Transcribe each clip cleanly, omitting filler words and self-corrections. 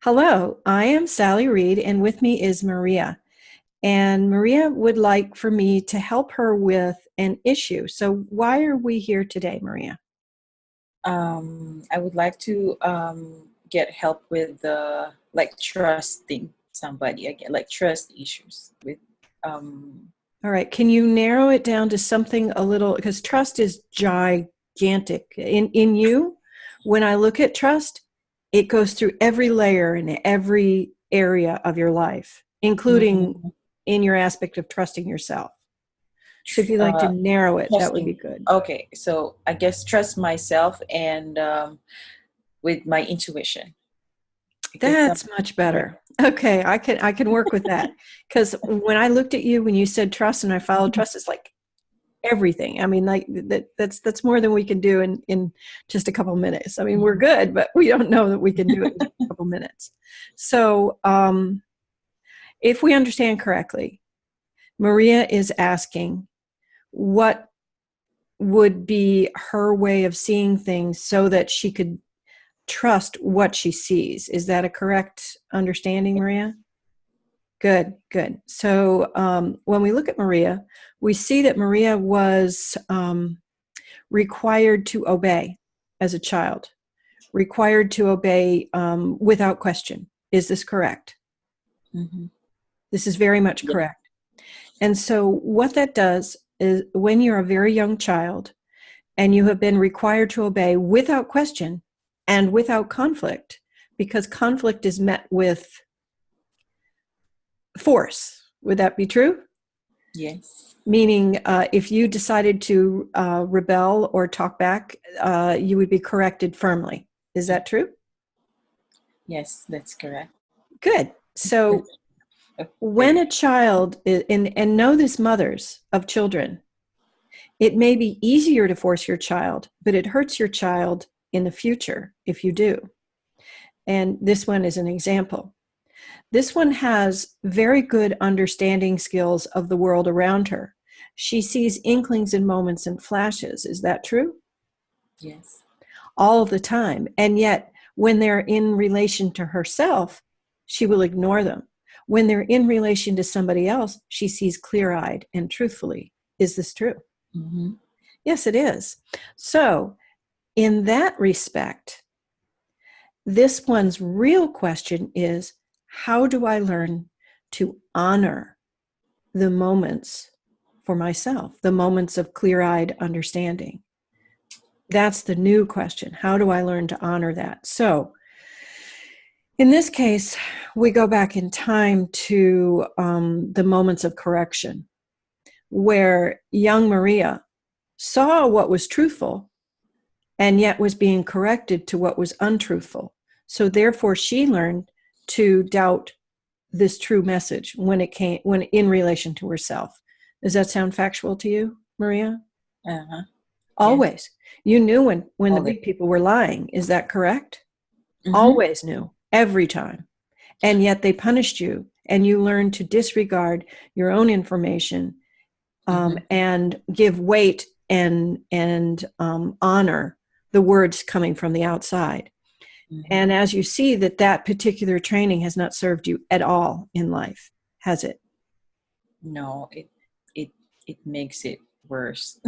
Hello, I am Sally Reed, and with me is Maria. And Maria would like for me to help her with an issue. So, why are we here today, Maria? I would like to get help with like trusting somebody again, like trust issues with um, All right, can you narrow it down to something a little, because trust is gigantic. In you, when I look at trust, it goes through every layer and every area of your life, including mhm, in your aspect of trusting yourself. So, if tr- you'd like to uh, narrow it, that would be trusting. good. Okay, so I guess trust myself and with my intuition because That's much yeah. better. Okay, I can work with that. Because when I looked at you when you said trust and I followed trust, it's like everything. I mean, like that's more than we can do in just a couple minutes. I mean, we're Mhm. good, but we don't know that we can do it in a couple minutes. So, if we understand correctly, Maria is asking what would be her way of seeing things so that she could trust what she sees. Is that a correct understanding, Maria? Good, good. So when we look at Maria, we see that Maria was required to obey as a child, required to obey without question. Is this correct? Mhm. This is very much Yeah. correct. And so, what that does is when you're a very young child and you have been required to obey without question and without conflict, because conflict is met with force. Would that be true? Yes. Meaning, if you decided to rebel or talk back, you would be corrected firmly. Is that true? Yes, that's correct. Good. So, when Okay. a child, and know this, mothers of children, it may be easier to force your child, but it hurts your child in the future if you do. And this one is an example. This one has very good understanding skills of the world around her. She sees inklings and moments and flashes. Is that true? Yes. All the time. And yet, when they're in relation to herself, she will ignore them. When they're in relation to somebody else, she sees clear eyed and truthfully. Is this true? Hmm. Yes, it is. So, in that respect, this one's real question is, how do I learn to honor the moments for myself, the moments of clear eyed understanding? That's the new question. How do I learn to honor that? So, in this case, we go back in time to the moments of correction, where young Maria saw what was truthful and yet was being corrected to what was untruthful. So, therefore, she learned to doubt this true message when in relation to herself. Does that sound factual to you, Maria? Uh-huh. Yes. Always. You knew when the All it. big people were lying. Is that correct? Hmm. Always knew, every time. And yet they punished you, and you learned to disregard your own information Hmm. and give weight and honor the words coming from the outside. Hmm. And as you see that particular training has not served you at all in life, has it? No, it it makes it worse.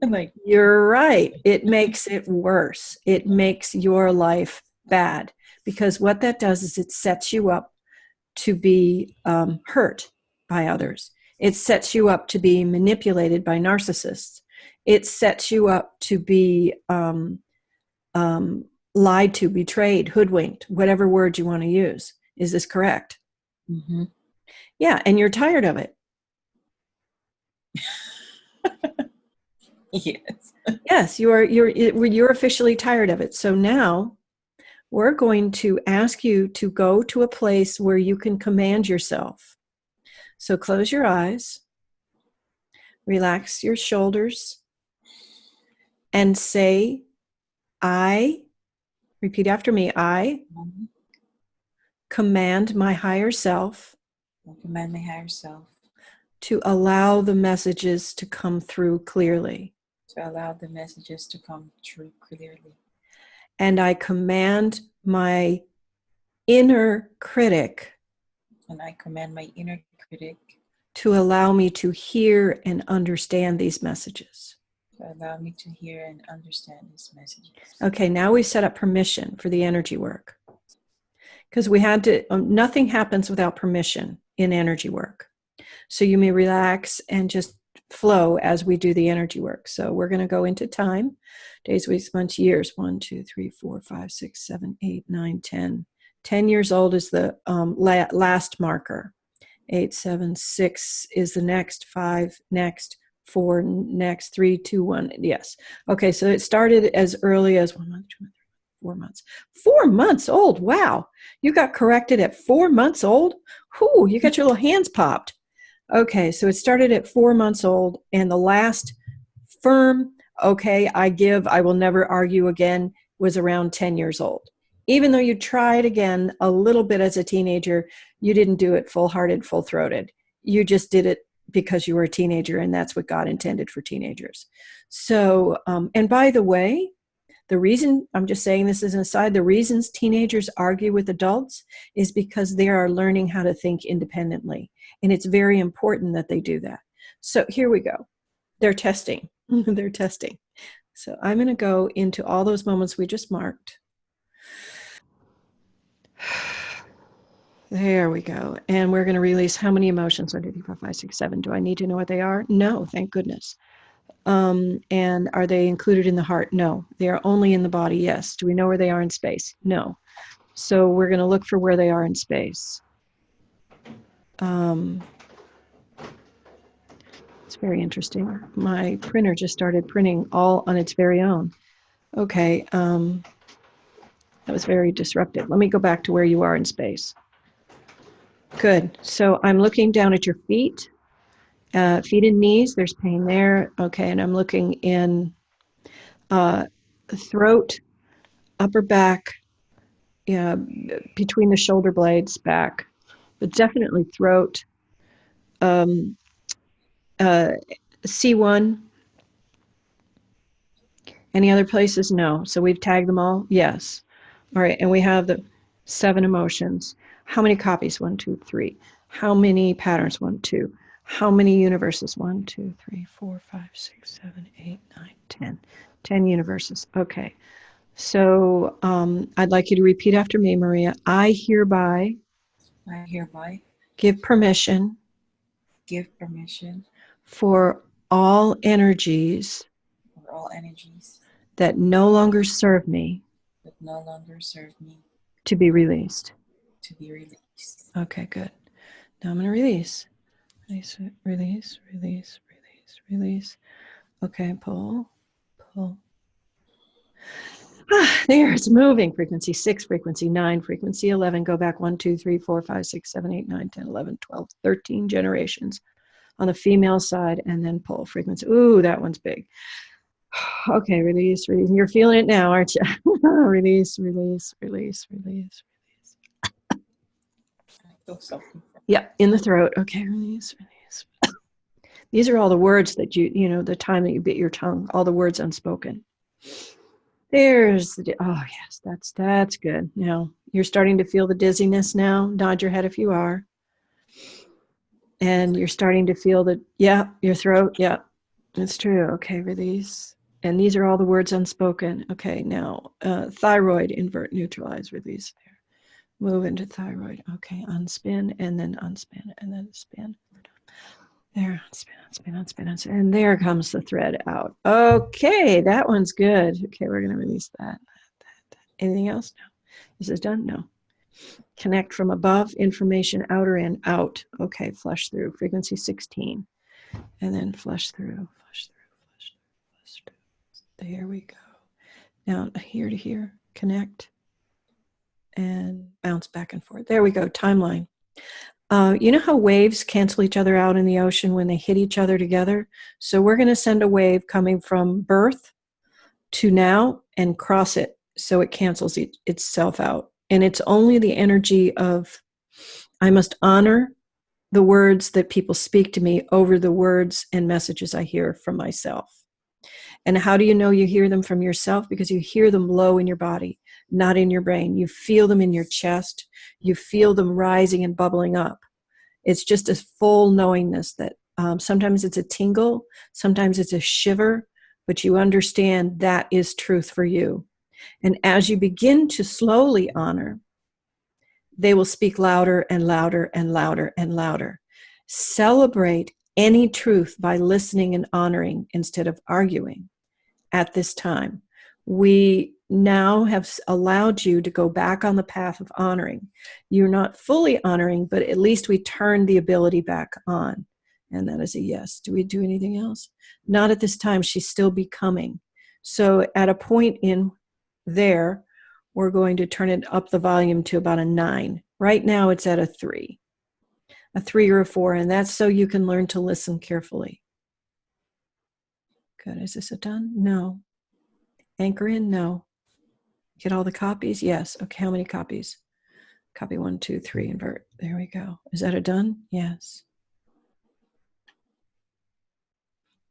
Like. You're right. It makes it worse. It makes your life bad because what that does is it sets you up to be hurt by others. It sets you up to be manipulated by narcissists. It sets you up to be um, lied to, betrayed, hoodwinked, whatever word you want to use. Is this correct? Hmm. Yeah, and you're tired of it. Yes. Yes, you're officially tired of it. So now we're going to ask you to go to a place where you can command yourself. So close your eyes, relax your shoulders, and say, I, repeat after me, I Mhm. command my higher self Recommend my higher self to allow the messages to come through clearly. to allow the messages to come through clearly. And I command my inner critic and I command my inner critic to allow me to hear and understand these messages. to allow me to hear and understand these messages. Okay, now we set up permission for the energy work. Because we had to, nothing happens without permission in energy work. So you may relax and just flow as we do the energy work. So we're going to go into time, days, weeks, months, years. 1, 2, 3, 4, 5, 6, 7, 8, 9, 10. 10 years old is the last marker. 8, 7, 6 is the next, 5 next, 4 next, 3, 2, 1. Yes. Okay, so it started as early as 1 month, 2 months, 4 months. 4 months old. Wow. You got corrected at 4 months old? Whoo, you got your little hands popped. Okay, so it started at 4 months old, and the last firm, okay, I will never argue again, was around 10 years old. Even though you tried again a little bit as a teenager, you didn't do it full-hearted, full-throated. You just did it because you were a teenager, and that's what God intended for teenagers. So, and by the way, the reason, I'm just saying this as an aside, the reasons teenagers argue with adults is because they are learning how to think independently. And it's very important that they do that. So here we go. They're testing. They're testing. So I'm going to go into all those moments we just marked. There we go. And we're going to release how many emotions? 1, 2, 3, 4, 5, 6, 7. Do I need to know what they are? No, thank goodness. And are they included in the heart? No. They are only in the body, yes. Do we know where they are in space? No. So we're going to look for where they are in space. It's very interesting. My printer just started printing all on its very own. Okay, that was very disruptive. Let me go back to where you are in space. Good. So I'm looking down at your feet. Feet and knees, there's pain there. Okay, and I'm looking in throat, upper back, between the shoulder blades, back, but definitely throat. C1. Any other places? No. So we've tagged them all? Yes. All right, and we have the 7 emotions. How many copies? 1, 2, 3. How many patterns? 1, 2. How many universes? 1, 2, 3, 4, 5, 6, 7, 8, 9, 10. 10 universes. Okay. So I'd like you to repeat after me, Maria. I hereby give permission for all energies that no longer serve me to be released. Okay, good. Now I'm going to release. Release, release, release, release, release. Okay, pull, pull. There, it's moving. Frequency 6, frequency 9, frequency 11. Go back 1, 2, 3, 4, 5, 6, 7, 8, 9, 10, 11, 12, 13 generations on the female side, and then pull frequency. Ooh, that one's big. Okay, release, release. You're feeling it now, aren't you? Release, release, release, release, release. Yeah, in the throat. Okay, release, release. These are all the words that the time that you bit your tongue, all the words unspoken. There's the, oh yes, that's good. Now, you're starting to feel the dizziness now. Nod your head if you are. And you're starting to feel that, yeah, your throat, yeah, it's true. Okay, release. And these are all the words unspoken. Okay, now, thyroid, invert, neutralize, release there. Move into thyroid. Okay, unspin, and then unspin, and then spin. There, unspin, unspin, unspin, unspin. And there comes the thread out. Okay, that one's good. Okay, we're going to release that. Anything else? No. Is it done? No. Connect from above, information outer and out. Okay, flush through. Frequency 16. And then flush through, flush through, flush through, flush through. There we go. Now, here to here, connect. And bounce back and forth. There we go, timeline. You know how waves cancel each other out in the ocean when they hit each other together? So we're going to send a wave coming from birth to now and cross it so it cancels itself out. And it's only the energy of, I must honor the words that people speak to me over the words and messages I hear from myself. And how do you know you hear them from yourself? Because you hear them low in your body. not in your brain. You feel them in your chest. You feel them rising and bubbling up. It's just a full knowingness that sometimes it's a tingle, sometimes it's a shiver, but you understand that is truth for you. And as you begin to slowly honor, they will speak louder and louder and louder and louder. Celebrate any truth by listening and honoring instead of arguing at this time. We now have allowed you to go back on the path of honoring. You're not fully honoring, but at least we turned the ability back on. And that is a yes. Do we do anything else? Not at this time. She's still becoming. So at a point in there, we're going to turn it up the volume to about a 9. Right now it's at a 3 or a 4, and that's so you can learn to listen carefully. Good. Is this a done? No. Anchor in? No. Get all the copies? Yes. Okay, how many copies? Copy 1, 2, 3, invert. There we go. Is that a done? Yes.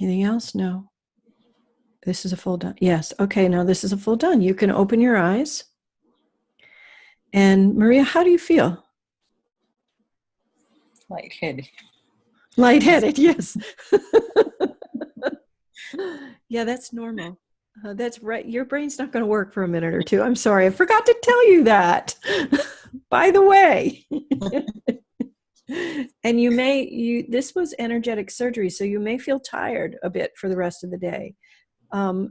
Anything else? No. This is a full done. Yes. Okay, now this is a full done. You can open your eyes. And Maria, how do you feel? Lightheaded. Lightheaded, yes. Yeah, that's normal. That's right. Your brain's not going to work for a minute or two. I'm sorry. I forgot to tell you that. By the way. And this was energetic surgery, so you may feel tired a bit for the rest of the day.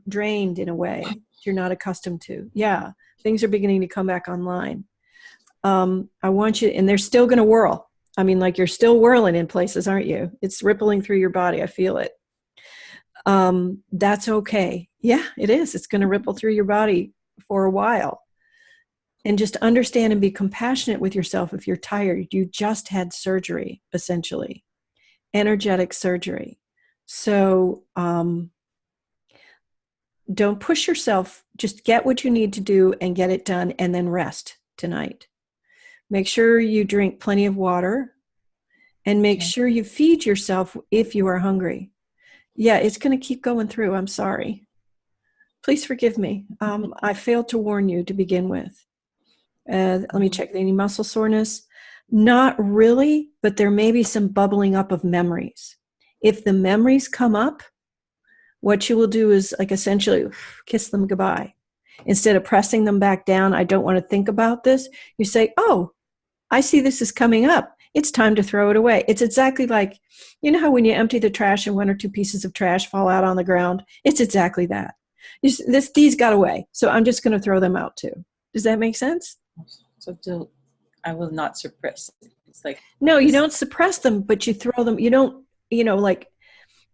Drained in a way you're not accustomed to. Yeah, things are beginning to come back online. I want you, and they're still going to whirl. I mean, like you're still whirling in places, aren't you? It's rippling through your body. I feel it. That's okay. Yeah, it is. It's going to ripple through your body for a while. And just understand and be compassionate with yourself if you're tired. You just had surgery, essentially. Energetic surgery. So don't push yourself. Just get what you need to do and get it done, and then rest tonight. Make sure you drink plenty of water, and make sure you feed yourself if you are hungry. Yeah, it's going to keep going through. I'm sorry. Please forgive me. I failed to warn you to begin with. Let me check. Any muscle soreness? Not really, but there may be some bubbling up of memories. If the memories come up, what you will do is like essentially kiss them goodbye. Instead of pressing them back down, I don't want to think about this. You say, oh, I see this is coming up. It's time to throw it away. It's exactly like, you know how when you empty the trash and 1 or 2 pieces of trash fall out on the ground? It's exactly that. These got away, so I'm just going to throw them out too. Does that make sense? So I will not suppress it. It's like, no, you don't suppress them, but you throw them. You don't, like,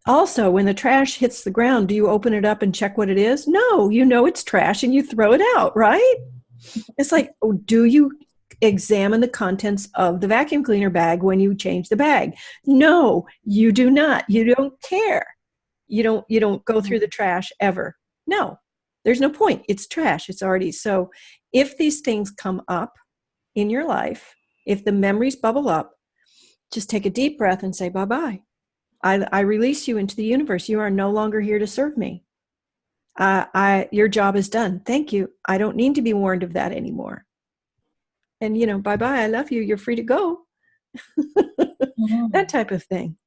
also when the trash hits the ground, do you open it up and check what it is? No, it's trash and you throw it out, right? It's like, oh, do you examine the contents of the vacuum cleaner bag when you change the bag? No, you do not. You don't care. You don't go through the trash ever. No, there's no point. It's trash. It's already. So if these things come up in your life, if the memories bubble up, just take a deep breath and say, bye-bye. I release you into the universe. You are no longer here to serve me. Your job is done. Thank you. I don't need to be warned of that anymore. And, bye-bye. I love you. You're free to go. That type of thing.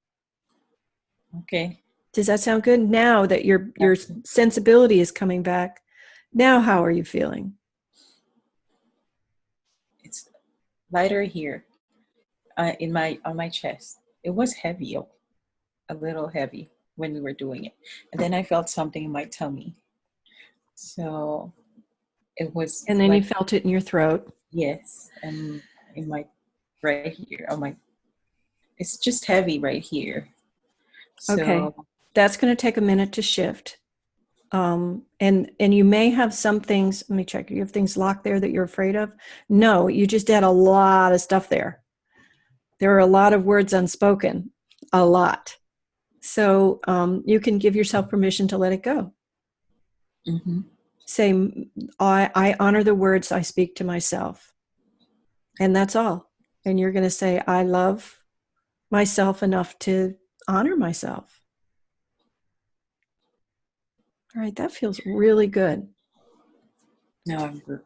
Okay. Does that sound good? Now that your sensibility is coming back, now how are you feeling? It's lighter here, on my chest. It was heavy, a little heavy when we were doing it, and then I felt something in my tummy. So it was. And then you felt it in your throat. Yes, and in my right here. It's just heavy right here. So, okay, that's going to take a minute to shift. And you may have some things. Let me check. You have things locked there that you're afraid of? No, you just had a lot of stuff there. There are a lot of words unspoken, a lot. So you can give yourself permission to let it go. Mm-hmm. Say, I honor the words I speak to myself. And that's all. And you're going to say, I love myself enough to honor myself. All right, that feels really good. No, I'm good.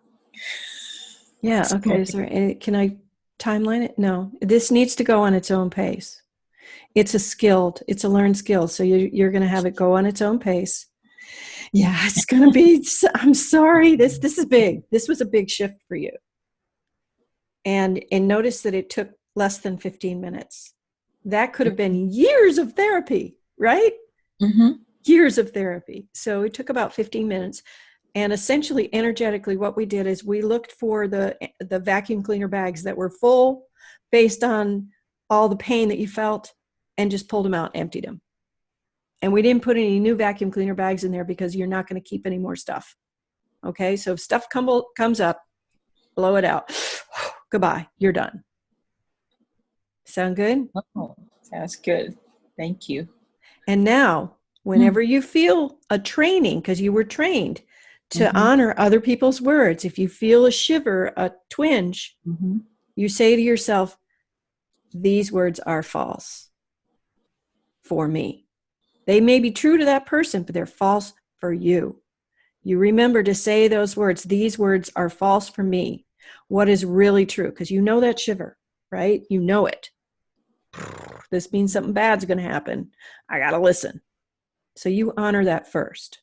Yeah. Okay. Is there any, can I timeline it? No, this needs to go on its own pace. It's a learned skill. So you're going to have it go on its own pace. Yeah, it's going to be, I'm sorry. This is big. This was a big shift for you. And notice that it took less than 15 minutes. That could have been years of therapy, right? Mm-hmm. Years of therapy. So it took about 15 minutes. And essentially, energetically, what we did is we looked for the vacuum cleaner bags that were full based on all the pain that you felt, and just pulled them out, emptied them. And we didn't put any new vacuum cleaner bags in there because you're not going to keep any more stuff. Okay, so if stuff comes up, blow it out. Goodbye, you're done. Sound good? Oh, sounds good. Thank you. And now, whenever you feel a training, because you were trained to honor other people's words, if you feel a shiver, a twinge, you say to yourself, these words are false for me. They may be true to that person, but they're false for you. You remember to say those words. These words are false for me. What is really true? Because you know that shiver, right? You know it. This means something bad's going to happen. I got to listen. So you honor that first.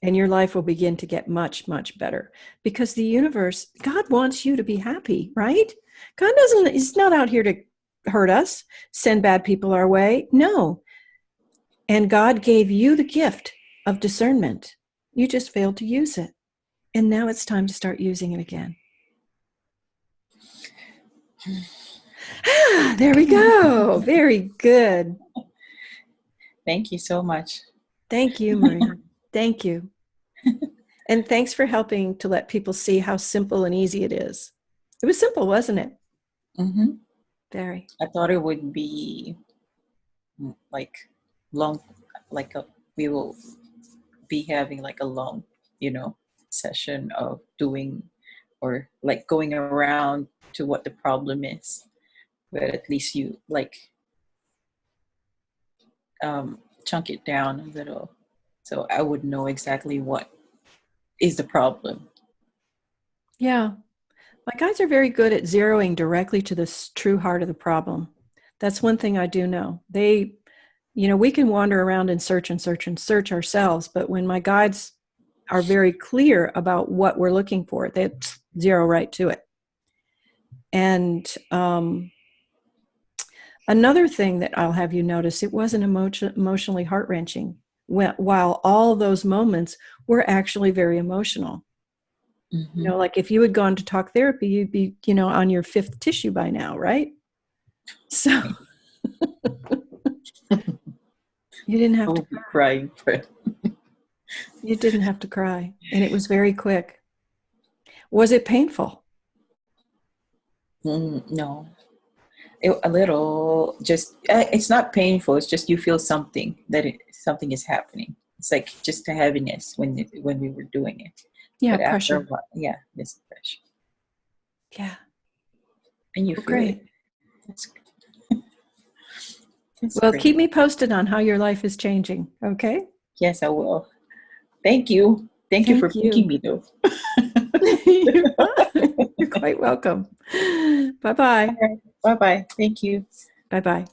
And your life will begin to get much, much better. Because the universe, God wants you to be happy, right? God he's not out here to hurt us, send bad people our way. No. And God gave you the gift of discernment. You just failed to use it. And now it's time to start using it again. There we go. Very good. Thank you so much. Thank you, Maria. Thank you. And thanks for helping to let people see how simple and easy it is. It was simple, wasn't it? Mm-hmm. Very. I thought it would be like long, we will be having like a long, session of doing, or like going around to what the problem is. But at least you chunk it down a little, so I would know exactly what is the problem. Yeah. My guides are very good at zeroing directly to the true heart of the problem. That's one thing I do know. We can wander around and search ourselves, but when my guides are very clear about what we're looking for, they zero right to it. And another thing that I'll have you notice, it wasn't emotionally heart-wrenching, while all those moments were actually very emotional. Mm-hmm. Like if you had gone to talk therapy, you'd be, on your 5th tissue by now, right? So you didn't have to cry, but you didn't have to cry, and it was very quick. Was it painful? No, a little. Just it's not painful. It's just you feel something something is happening. It's like just a heaviness when we were doing it. Yeah, but pressure. After a while, yeah, this pressure. Yeah, and you feel great. it. Well, great. Keep me posted on how your life is changing. Okay. Yes, I will. Thank you. Thank you for picking me, though. You're quite welcome. Bye-bye. Bye-bye. Thank you. Bye-bye.